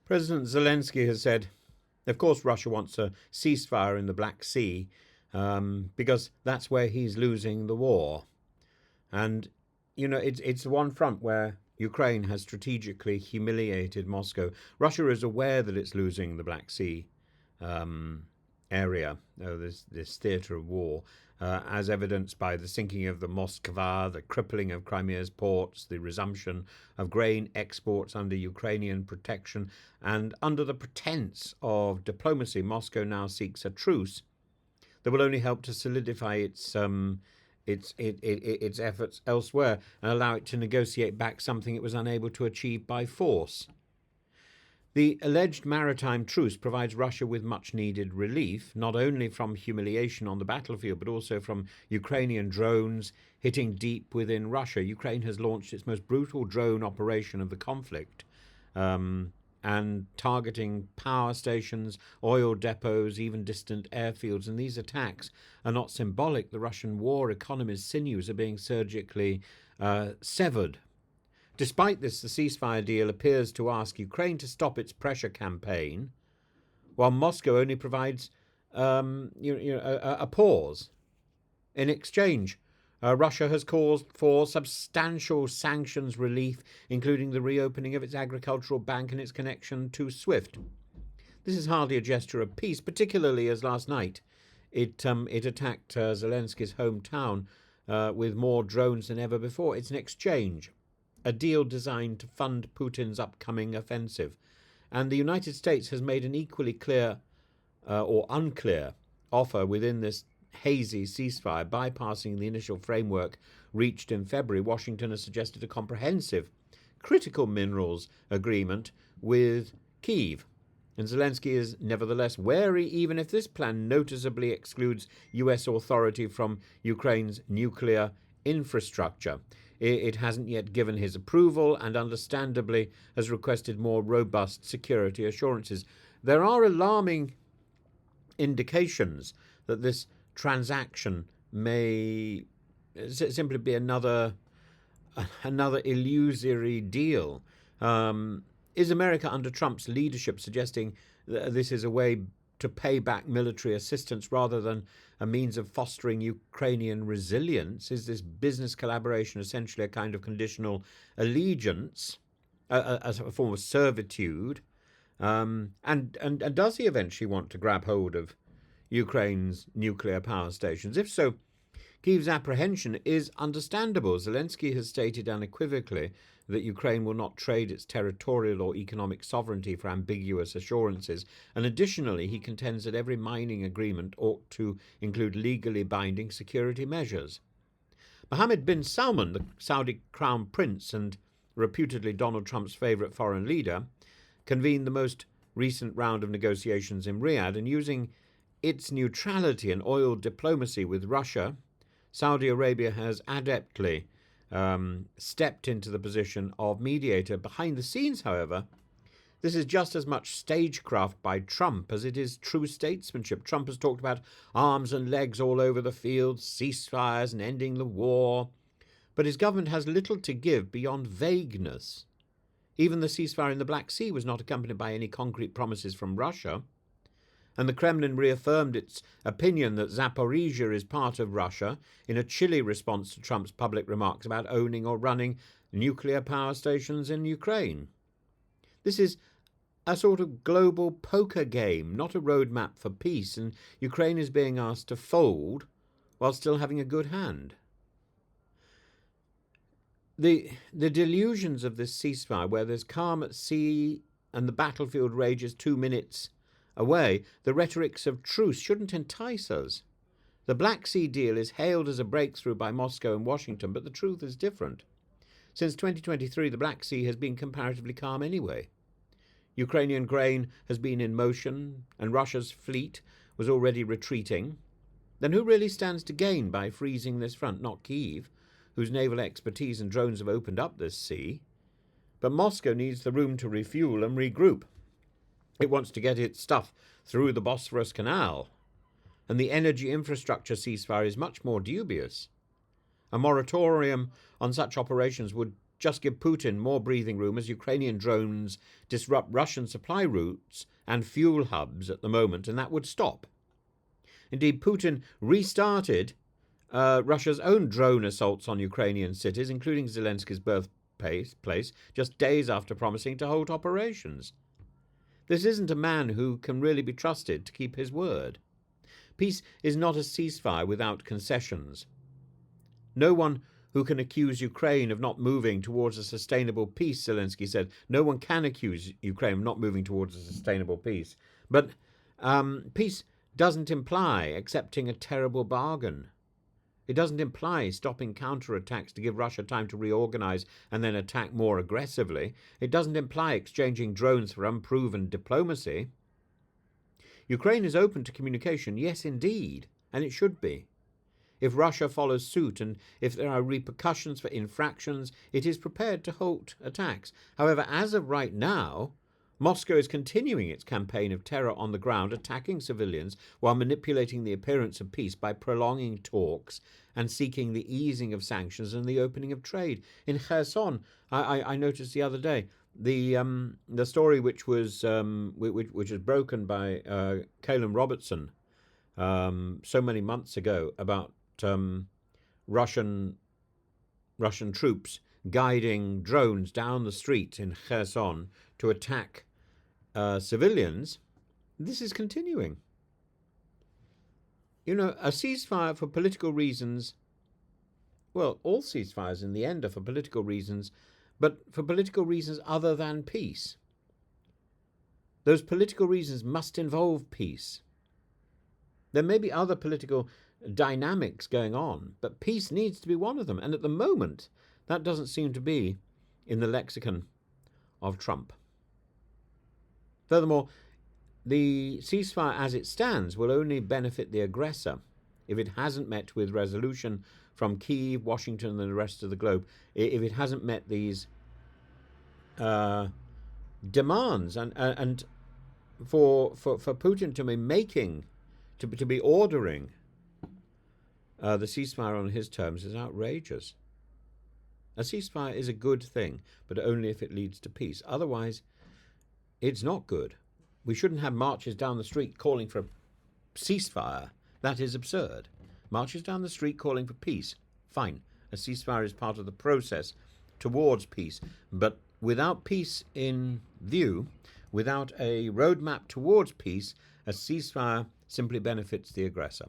President Zelensky has said, of course, Russia wants a ceasefire in the Black Sea because that's where he's losing the war. And, it's one front where Ukraine has strategically humiliated Moscow. Russia is aware that it's losing the Black Sea area, this theatre of war, as evidenced by the sinking of the Moskva, the crippling of Crimea's ports, the resumption of grain exports under Ukrainian protection, and under the pretense of diplomacy, Moscow now seeks a truce that will only help to solidify its efforts elsewhere and allow it to negotiate back something it was unable to achieve by force. The alleged maritime truce provides Russia with much-needed relief, not only from humiliation on the battlefield, but also from Ukrainian drones hitting deep within Russia. Ukraine has launched its most brutal drone operation of the conflict, and targeting power stations, oil depots, even distant airfields. And these attacks are not symbolic. The Russian war economy's sinews are being surgically severed. Despite this, the ceasefire deal appears to ask Ukraine to stop its pressure campaign, while Moscow only provides a pause. In exchange, Russia has called for substantial sanctions relief, including the reopening of its agricultural bank and its connection to SWIFT. This is hardly a gesture of peace, particularly as last night it attacked Zelensky's hometown with more drones than ever before. It's an exchange, a deal designed to fund Putin's upcoming offensive. And the United States has made an equally clear or unclear offer within this hazy ceasefire, bypassing the initial framework reached in February. Washington has suggested a comprehensive critical minerals agreement with Kyiv. And Zelensky is nevertheless wary, even if this plan noticeably excludes US authority from Ukraine's nuclear infrastructure. It hasn't yet given his approval and understandably has requested more robust security assurances. There are alarming indications that this transaction may simply be another illusory deal. Is America under Trump's leadership suggesting that this is a way to pay back military assistance rather than a means of fostering Ukrainian resilience? Is this business collaboration essentially a kind of conditional allegiance, as a form of servitude? And does he eventually want to grab hold of Ukraine's nuclear power stations? If so, Kyiv's apprehension is understandable. Zelensky has stated unequivocally that Ukraine will not trade its territorial or economic sovereignty for ambiguous assurances. And additionally, he contends that every mining agreement ought to include legally binding security measures. Mohammed bin Salman, the Saudi crown prince and reputedly Donald Trump's favorite foreign leader, convened the most recent round of negotiations in Riyadh, and using its neutrality and oil diplomacy with Russia, Saudi Arabia has adeptly stepped into the position of mediator. Behind the scenes, however, this is just as much stagecraft by Trump as it is true statesmanship. Trump has talked about arms and legs all over the field, ceasefires and ending the war, but his government has little to give beyond vagueness. Even the ceasefire in the Black Sea was not accompanied by any concrete promises from Russia, and the Kremlin reaffirmed its opinion that Zaporizhia is part of Russia in a chilly response to Trump's public remarks about owning or running nuclear power stations in Ukraine. This is a sort of global poker game, not a roadmap for peace, and Ukraine is being asked to fold while still having a good hand. The delusions of this ceasefire, where there's calm at sea and the battlefield rages 2 minutes away, the rhetorics of truce shouldn't entice us. The Black Sea deal is hailed as a breakthrough by Moscow and Washington, but the truth is different. Since 2023, the Black Sea has been comparatively calm anyway. Ukrainian grain has been in motion, and Russia's fleet was already retreating. Then who really stands to gain by freezing this front? Not Kyiv, whose naval expertise and drones have opened up this sea. But Moscow needs the room to refuel and regroup. It wants to get its stuff through the Bosphorus Canal, and the energy infrastructure ceasefire is much more dubious. A moratorium on such operations would just give Putin more breathing room as Ukrainian drones disrupt Russian supply routes and fuel hubs at the moment, and that would stop. Indeed, Putin restarted Russia's own drone assaults on Ukrainian cities, including Zelensky's birthplace, just days after promising to halt operations. This isn't a man who can really be trusted to keep his word. Peace is not a ceasefire without concessions. No one who can accuse Ukraine of not moving towards a sustainable peace, Zelensky said. No one can accuse Ukraine of not moving towards a sustainable peace. But peace doesn't imply accepting a terrible bargain. It doesn't imply stopping counterattacks to give Russia time to reorganize and then attack more aggressively. It doesn't imply exchanging drones for unproven diplomacy. Ukraine is open to communication, yes indeed, and it should be. If Russia follows suit and if there are repercussions for infractions, it is prepared to halt attacks. However, as of right now, Moscow is continuing its campaign of terror on the ground, attacking civilians while manipulating the appearance of peace by prolonging talks and seeking the easing of sanctions and the opening of trade. In Kherson, I noticed the other day, the story which was broken by Calum Robertson so many months ago about Russian troops guiding drones down the street in Kherson to attack civilians. This is continuing. You know, a ceasefire for political reasons, well, all ceasefires in the end are for political reasons, but for political reasons other than peace. Those political reasons must involve peace. There may be other political dynamics going on, but peace needs to be one of them. And at the moment, that doesn't seem to be in the lexicon of Trump. Furthermore, the ceasefire as it stands will only benefit the aggressor if it hasn't met with resolution from Kyiv, Washington, and the rest of the globe. If it hasn't met these demands, and for Putin to be ordering the ceasefire on his terms is outrageous. A ceasefire is a good thing, but only if it leads to peace. Otherwise, it's not good. We shouldn't have marches down the street calling for a ceasefire. That is absurd. Marches down the street calling for peace. Fine. A ceasefire is part of the process towards peace. But without peace in view, without a roadmap towards peace, a ceasefire simply benefits the aggressor.